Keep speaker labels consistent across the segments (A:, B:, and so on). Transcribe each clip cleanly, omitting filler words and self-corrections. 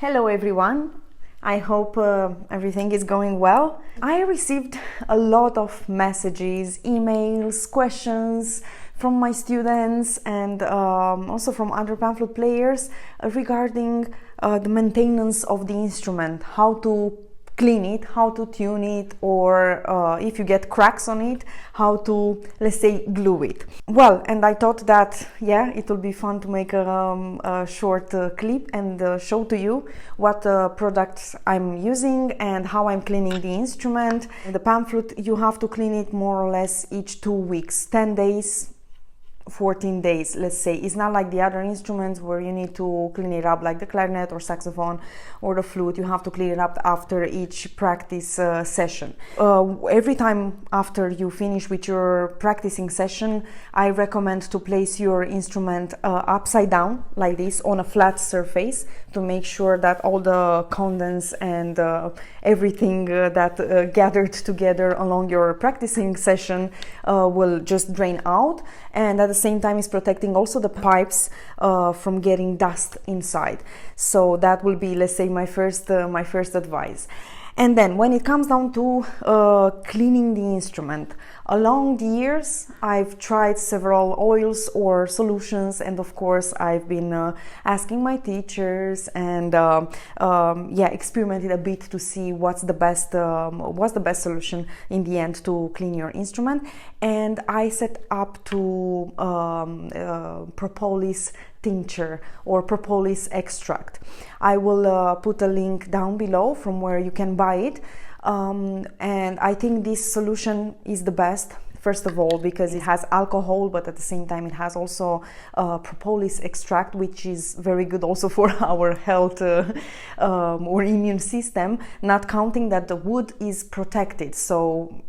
A: Hello everyone, I hope everything is going well. I received a lot of messages, emails, questions from my students and also from other Panflute players regarding the maintenance of the instrument, how to clean it, how to tune it, or if you get cracks on it, how to, let's say, glue it. Well, and I thought that, yeah, it will be fun to make a short clip and show to you what products I'm using and how I'm cleaning the instrument. The Panflute, you have to clean it more or less each 2 weeks, 10 days, 14 days, let's say. It's not like the other instruments where you need to clean it up, like the clarinet or saxophone or the flute. You have to clean it up after each practice session. Every time after you finish with your practicing session, I recommend to place your instrument upside down like this on a flat surface to make sure that all the condense and everything that gathered together along your practicing session will just drain out, and at the same time is protecting also the pipes from getting dust inside. So that will be, let's say, my first advice. And then when it comes down to cleaning the instrument, along the years I've tried several oils or solutions, and of course I've been asking my teachers and experimented a bit to see what's the best solution in the end to clean your instrument. And I set up to propolis tincture or propolis extract. I will put a link down below from where you can buy it, and I think this solution is the best, first of all because it has alcohol, but at the same time it has also propolis extract, which is very good also for our health or immune system, not counting that the wood is protected. So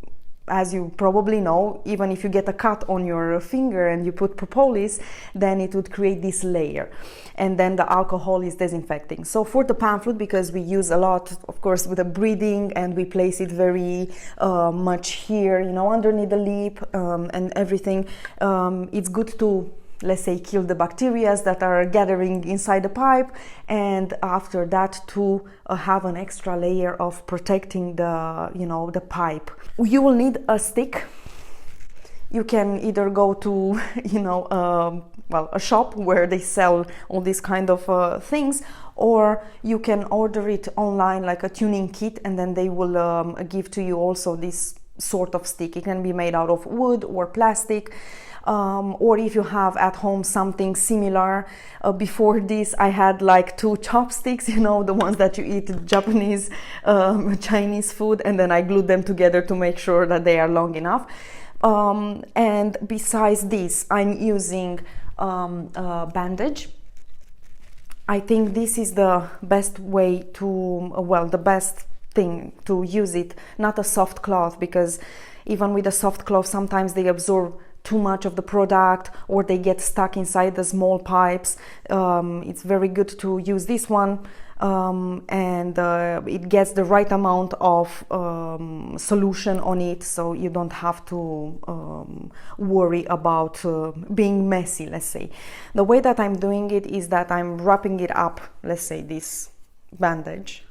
A: as you probably know, even if you get a cut on your finger and you put propolis, then it would create this layer, and then the alcohol is disinfecting. So for the Panflute, because we use a lot, of course, with the breathing, and we place it very much here, you know, underneath the lip and everything, it's good to, let's say, kill the bacteria that are gathering inside the pipe, and after that to have an extra layer of protecting the, you know, the pipe. You will need a stick. You can either go to, you know, a shop where they sell all these kind of things, or you can order it online like a tuning kit, and then they will give to you also this sort of stick. It can be made out of wood or plastic. Or if you have at home something similar. Before this I had like 2 chopsticks, you know, the ones that you eat Japanese, Chinese food, and then I glued them together to make sure that they are long enough. And besides this, I'm using a bandage. I think this is the best way to, the best thing to use it, not a soft cloth, because even with a soft cloth sometimes they absorb too much of the product or they get stuck inside the small pipes. It's very good to use this one, and it gets the right amount of solution on it, so you don't have to worry about being messy, let's say. The way that I'm doing it is that I'm wrapping it up, let's say this bandage,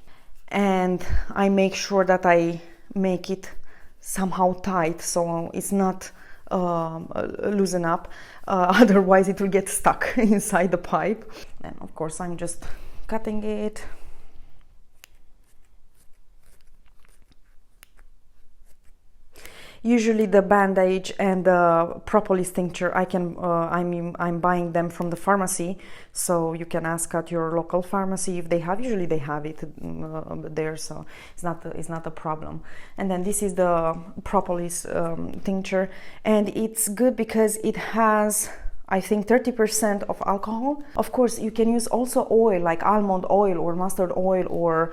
A: and I make sure that I make it somehow tight so it's not loosen up, otherwise it will get stuck inside the pipe. And of course I'm just cutting it. Usually the bandage and the propolis tincture, I'm buying them from the pharmacy, so you can ask at your local pharmacy if they have. Usually they have it there, so it's not a problem. And then this is the propolis tincture, and it's good because it has, I think, 30% of alcohol. Of course you can use also oil like almond oil or mustard oil, or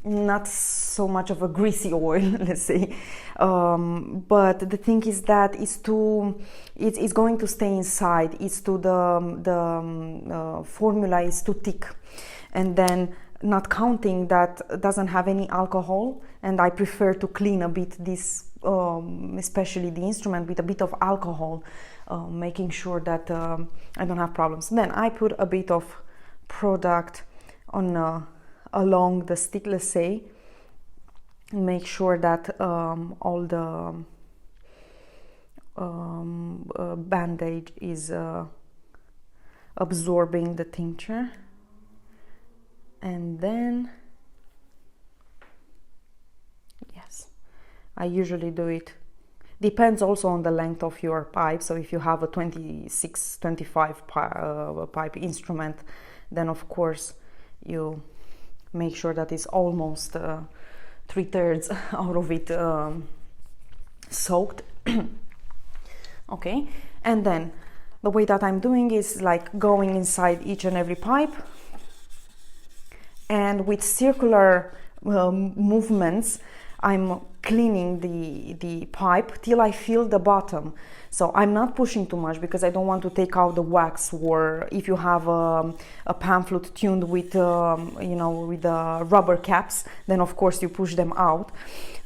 A: not so much of a greasy oil, let's say, but the thing is that it's going to stay inside. It's to the formula is too thick, and then not counting that doesn't have any alcohol, and I prefer to clean a bit this, especially the instrument, with a bit of alcohol, making sure that I don't have problems. Then I put a bit of product on along the stick, let's say. Make sure that all the bandage is absorbing the tincture, and then yes, I usually do it. Depends also on the length of your pipe. So if you have a 26-25 pipe instrument, then of course you make sure that it's almost 3/3 out of it soaked. Okay, and then the way that I'm doing is like going inside each and every pipe, and with circular movements I'm cleaning the pipe till I feel the bottom. So I'm not pushing too much because I don't want to take out the wax, or if you have a Panflute tuned with you know, with the rubber caps, then of course you push them out,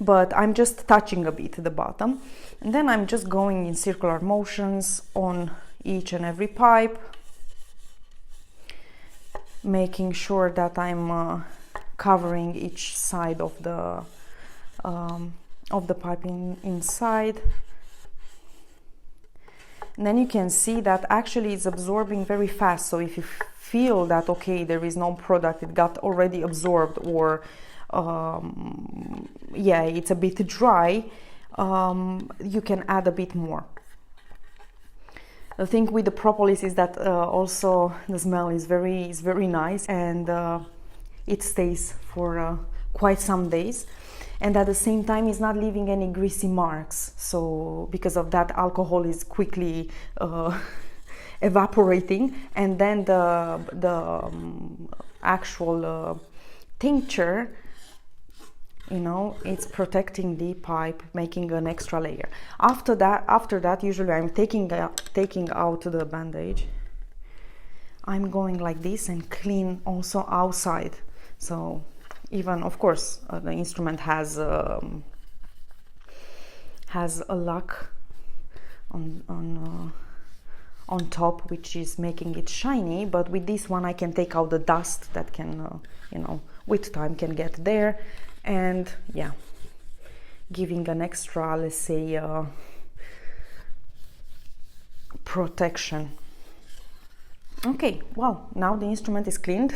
A: but I'm just touching a bit the bottom, and then I'm just going in circular motions on each and every pipe, making sure that I'm covering each side of the pipe inside. And then you can see that actually it's absorbing very fast. So if you feel that, okay, there is no product, it got already absorbed, or yeah, it's a bit dry, you can add a bit more. The thing with the propolis is that also the smell is very nice, and it stays for quite some days, and at the same time it's not leaving any greasy marks. So because of that, alcohol is quickly evaporating, and then the actual tincture, you know, it's protecting the pipe, making an extra layer. After that usually I'm taking out the bandage. I'm going like this and clean also outside. So even, of course, the instrument has a lock on top, which is making it shiny, but with this one I can take out the dust that can you know, with time can get there, and yeah, giving an extra, let's say, protection. Okay, well, now the instrument is cleaned.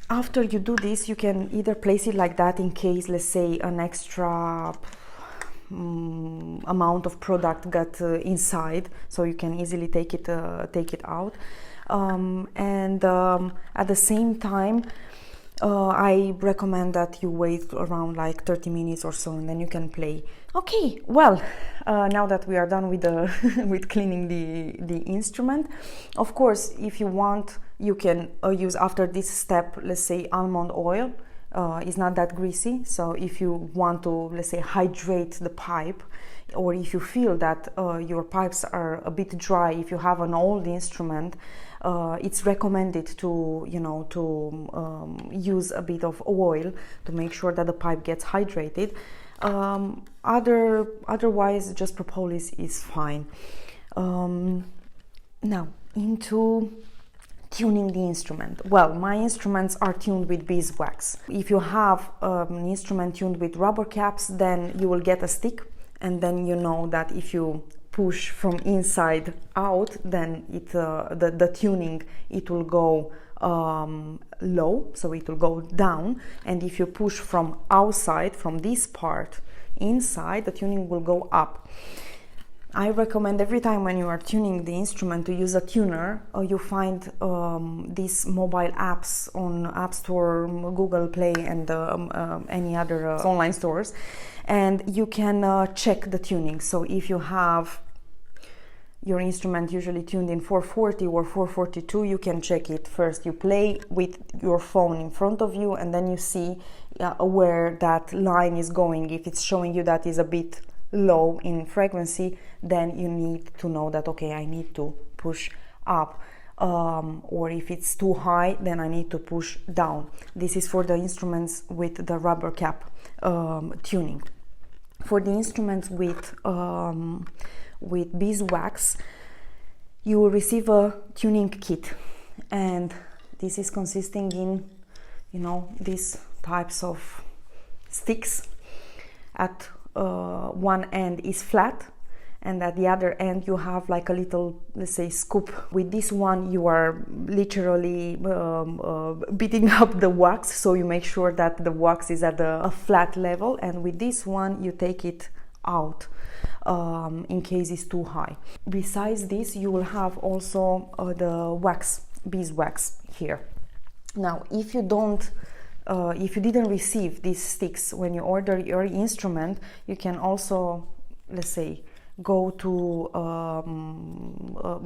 A: After you do this, you can either place it like that in case, let's say, an extra amount of product got inside, so you can easily take it out, and at the same time I recommend that you wait around like 30 minutes or so, and then you can play. Okay, well, now that we are done with the with cleaning the instrument, of course, if you want, you can use after this step, let's say, almond oil. It's not that greasy, so if you want to, let's say, hydrate the pipe, or if you feel that your pipes are a bit dry, if you have an old instrument, it's recommended to, you know, to use a bit of oil to make sure that the pipe gets hydrated. Otherwise, just propolis is fine. Now into tuning the instrument. Well, my instruments are tuned with beeswax. If you have an instrument tuned with rubber caps, then you will get a stick, and then you know that if you push from inside out, then the tuning, it will go low, so it will go down, and if you push from outside, from this part inside, the tuning will go up. I recommend every time when you are tuning the instrument to use a tuner. You find these mobile apps on App Store, Google Play, and any other online stores, and you can check the tuning. So if you have your instrument usually tuned in 440 or 442, you can check it first. You play with your phone in front of you, and then you see where that line is going. If it's showing you that is a bit low in frequency, then you need to know that, okay, I need to push up, or if it's too high, then I need to push down. This is for the instruments with the rubber cap tuning. For the instruments with beeswax, you will receive a tuning kit, and This is consisting in, you know, these types of sticks. At one end is flat, and at the other end you have like a little, let's say, scoop. With this one you are literally beating up the wax, so you make sure that the wax is at a flat level, and with this one you take it out in case it's too high. Besides this, you will have also the wax, beeswax here. Now, if you didn't receive these sticks when you order your instrument, you can also, let's say, go to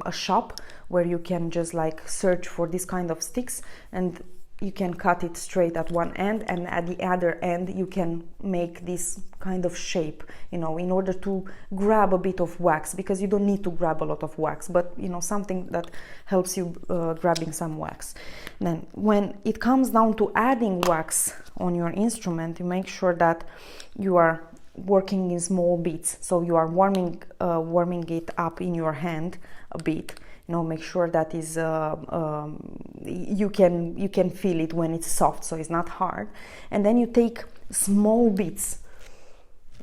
A: a shop where you can just like search for this kind of sticks, and you can cut it straight at one end, and at the other end you can make this kind of shape, you know, in order to grab a bit of wax, because you don't need to grab a lot of wax, but you know, something that helps you grabbing some wax. Then when it comes down to adding wax on your instrument, you make sure that you are working in small bits, so you are warming it up in your hand a bit. You know, make sure that is you can feel it when it's soft, so it's not hard. And then you take small bits.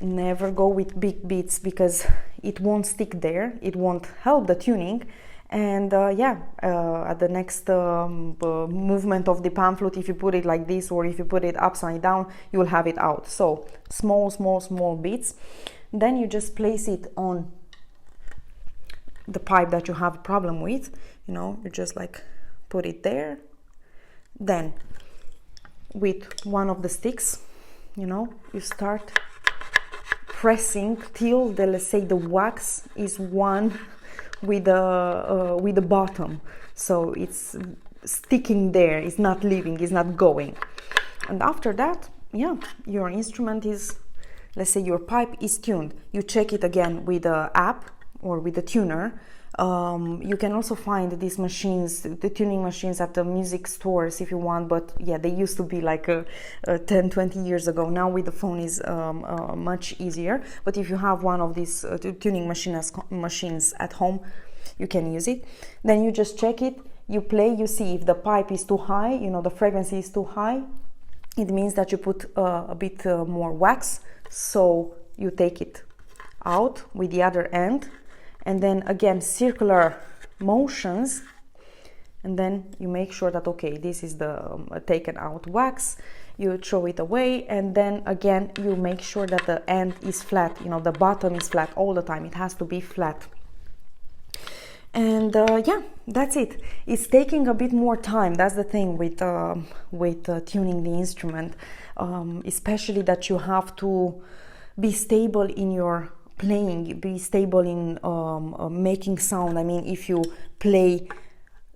A: Never go with big bits, because it won't stick there, it won't help the tuning. And at the next movement of the pan flute, if you put it like this, or if you put it upside down, you will have it out. So small bits. Then you just place it on the pipe that you have a problem with. You know, you just like put it there. Then with one of the sticks, you know, you start pressing till the, let's say, the wax is one with the bottom, so it's sticking there, it's not leaving, it's not going. And after that, yeah, your instrument is, let's say, your pipe is tuned. You check it again with the app or with the tuner. You can also find these machines, the tuning machines, at the music stores if you want, but yeah, they used to be like 10-20 years ago. Now with the phone is much easier, but if you have one of these tuning machines at home, you can use it. Then you just check it, you play, you see if the pipe is too high, you know, the frequency is too high, it means that you put a bit more wax, so you take it out with the other end, and then again circular motions, and then you make sure that, okay, this is the taken out wax, you throw it away, and then again you make sure that the end is flat, you know, the bottom is flat all the time, it has to be flat. And yeah, that's it. It's taking a bit more time, that's the thing with tuning the instrument, especially that you have to be stable in your playing, be stable in making sound. I mean, if you play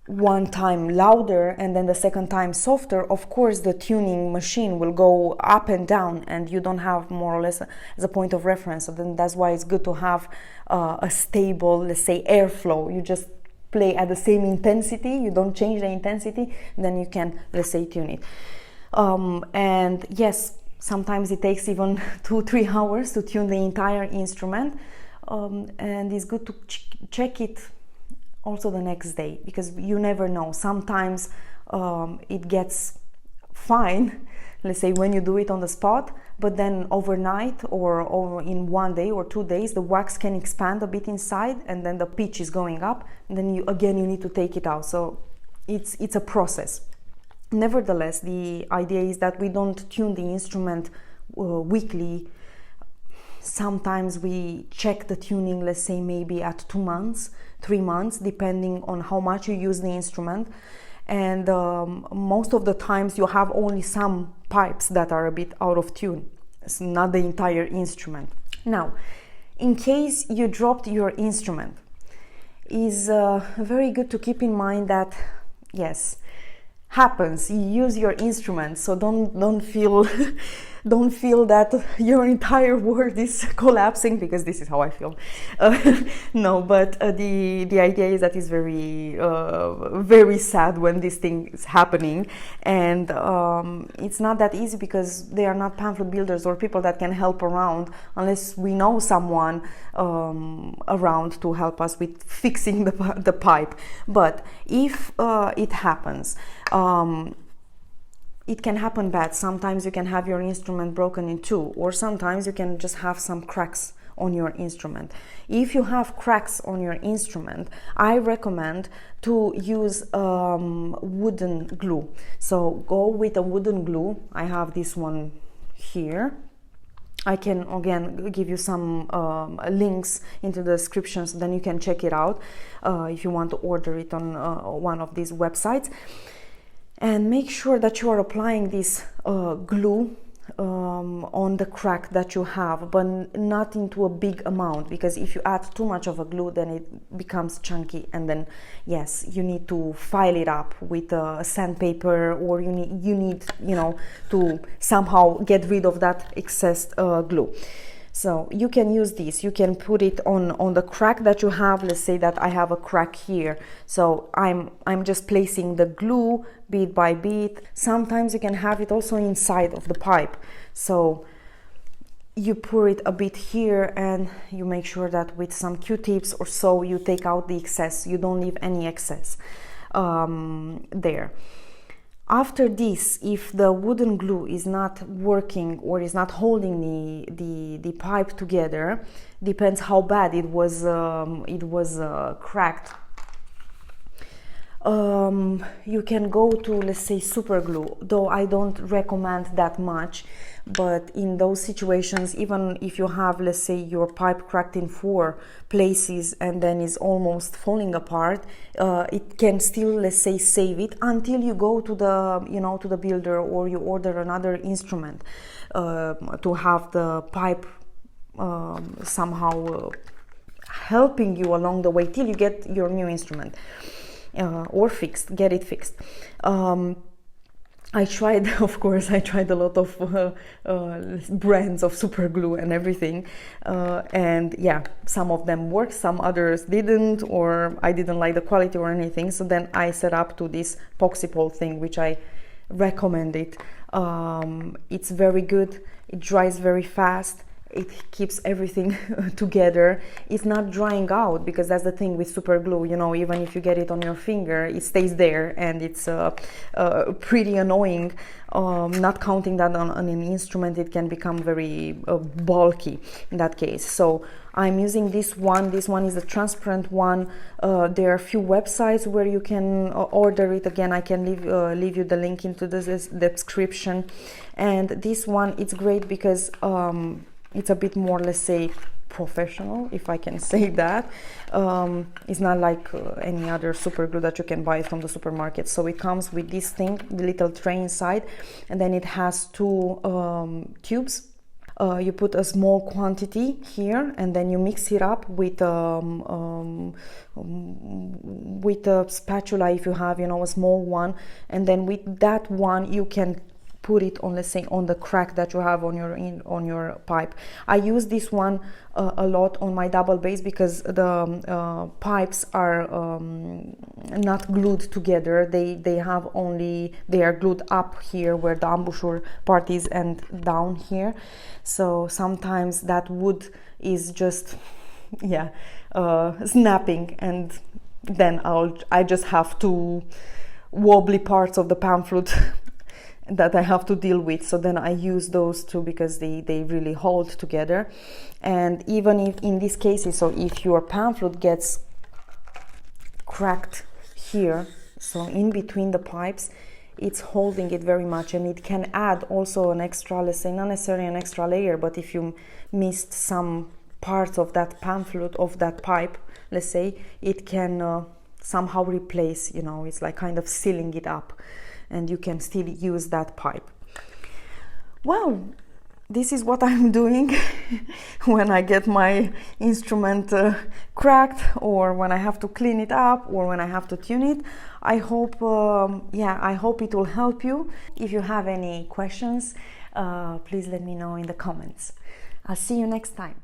A: one time louder and then the second time softer, of course the tuning machine will go up and down, and you don't have more or less as a point of reference. So then that's why it's good to have a stable, let's say, airflow. You just play at the same intensity, you don't change the intensity, then you can, let's say, tune it. And yes, sometimes it takes even 2-3 hours to tune the entire instrument, and it's good to check it also the next day, because you never know. Sometimes it gets fine, let's say, when you do it on the spot, but then overnight or in 1 day or 2 days, the wax can expand a bit inside, and then the pitch is going up, and then you need to take it out. So it's a process. Nevertheless, the idea is that we don't tune the instrument weekly. Sometimes we check the tuning, let's say, maybe at 2 months, 3 months, depending on how much you use the instrument. And most of the times you have only some pipes that are a bit out of tune. It's not the entire instrument. Now, in case you dropped your instrument, is very good to keep in mind that, yes, happens, you use your instrument, so don't feel don't feel that your entire world is collapsing, because this is how I feel. No, but the idea is that it's very sad when this thing is happening, and it's not that easy because they are not pamphlet builders or people that can help around unless we know someone around to help us with fixing the pipe. But if it happens, it can happen bad. Sometimes you can have your instrument broken in two, or sometimes you can just have some cracks on your instrument. If you have cracks on your instrument, I recommend to use wooden glue. So go with a wooden glue. I have this one here. I can again give you some links into the description, so then you can check it out if you want to order it on one of these websites. And make sure that you are applying this glue on the crack that you have, but not into a big amount, because if you add too much of a glue, then it becomes chunky, and then yes, you need to file it up with a sandpaper, or you need to somehow get rid of that excess glue. So you can use this, you can put it on the crack that you have. Let's say that I have a crack here, so I'm just placing the glue bit by bit. Sometimes you can have it also inside of the pipe, so you pour it a bit here, and you make sure that with some Q-tips or so you take out the excess, you don't leave any excess there. After this, if the wooden glue is not working or is not holding the pipe together, depends how bad it was cracked. You can go to, let's say, super glue, though I don't recommend that much. But in those situations, even if you have, let's say, your pipe cracked in 4 places and then is almost falling apart, it can still, let's say, save it until you go to the builder, or you order another instrument to have the pipe somehow helping you along the way till you get your new instrument or get it fixed. I tried a lot of brands of super glue and everything, and yeah, some of them worked, some others didn't, or I didn't like the quality or anything. So then I set up to this Poxipol thing, which I recommend it. It's very good, it dries very fast, it keeps everything together. It's not drying out, because that's the thing with super glue, even if you get it on your finger, it stays there, and it's pretty annoying. Not counting that on an instrument, it can become very bulky in that case. So I'm using this one. This one is a transparent one. There are a few websites where you can order it. Again, I can leave you the link into the description. And this one, it's great because it's a bit more, let's say, professional, if I can say that. It's not like any other super glue that you can buy from the supermarket. So it comes with this thing, the little tray inside, and then it has 2 tubes. You put a small quantity here, and then you mix it up with a spatula, if you have, a small one, and then with that one you can put it on, let's say, on the crack that you have on your pipe. I use this one a lot on my double bass, because the pipes are not glued together. They are glued up here where the embouchure part is, and down here. So sometimes that wood is just snapping, and then I just have 2 wobbly parts of the pamphlet that I have to deal with. So then I use those 2 because they really hold together. And even if in these cases, so if your pamphlet gets cracked here, so in between the pipes, it's holding it very much, and it can add also an extra, let's say, not necessarily an extra layer, but if you missed some parts of that pamphlet, of that pipe, let's say, it can somehow replace, it's like kind of sealing it up, and you can still use that pipe. Well, this is what I'm doing when I get my instrument cracked, or when I have to clean it up, or when I have to tune it. I hope, I hope it will help you. If you have any questions, please let me know in the comments. I'll see you next time.